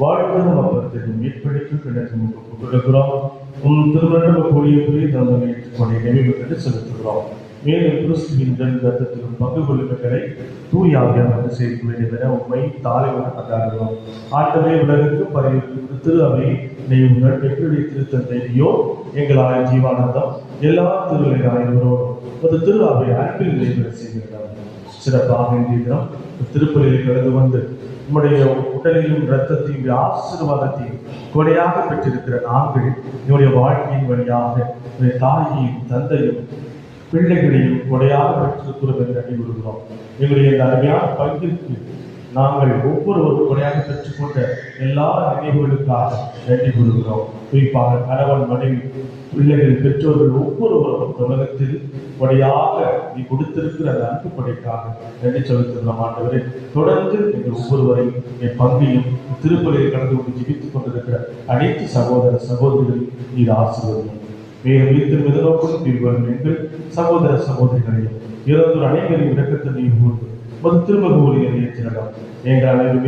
வாழ்க்கையும் அப்பத்திற்கு மீட்பளிக்கும் கிணற்று கொடுக்கிறோம். திருமணம் கூடிய புரிய தந்தனை ஏற்றுக்கொண்டே நினைவு கண்டு செலுத்துகிறோம். மேலும் கிறிஸ்துவின் ரத்தத்திலும் பங்கு கொள்ளுமைகளை தூயாவியாக வந்து சேர்க்க வேண்டும் என உண்மை தாலையுடன் கொண்டாடுகிறோம். ஆட்டமே உலகிற்கு பரிவிற்கு திரு அவை நெய்வுகள் எப்படி திருத்தந்தையோ எங்களாய ஜீவானந்தம் எல்லா திருவிழாயினரோடும் ஒரு திரு அவை அன்பில் நிறைவேற செய்கிறார். சிறப்பாக இன்றைய தினம் திருப்பலியில் கடந்து வந்து நம்முடைய உடலையும் இரத்தத்தையும் ஆசீர்வாதத்தையும் கொடையாக பெற்றிருக்கிற நாங்கள் என்னுடைய வாழ்க்கையின் வழியாக தாயையும் தந்தையும் பிள்ளைகளையும் கொடையாக பெற்றிருக்கிறோம் என்று அறிவுறுகிறோம். எங்களுடைய இந்த அருமையான பங்கிற்கு நாங்கள் ஒவ்வொருவரும் கொடையாக பெற்றுக்கொண்ட எல்லா நினைவுகளுக்காக நன்றி கூறுகிறோம். குறிப்பாக கணவன், மனைவி, பிள்ளைகள், பெற்றோர்கள் ஒவ்வொருவரும் உலகத்தில் கொடையாக நீ கொடுத்திருக்கிற அந்த அன்பு கொடைக்காக நன்றி செலுத்துகிறோம். ஆண்டவரே, தொடர்ந்து எங்கள் ஒவ்வொருவரையும் என் பங்கையும் திருப்பலியில் கடந்து கொண்டு ஜீவித்துக் கொண்டிருக்கிற அனைத்து சகோதர சகோதரிகளையும் நீர் ஆசீர்வதியும். மேலும் வீட்டில் மிதநோக்கும் தீர்வுகளும் எங்கள் சகோதர சகோதரிகளையும் இறந்தோர் அனைவரையும் இரக்கத்தை நீர் கூர்ந்து திரும்ப கூறிய ஏற்றிடம் எங்கள் அனைவரும்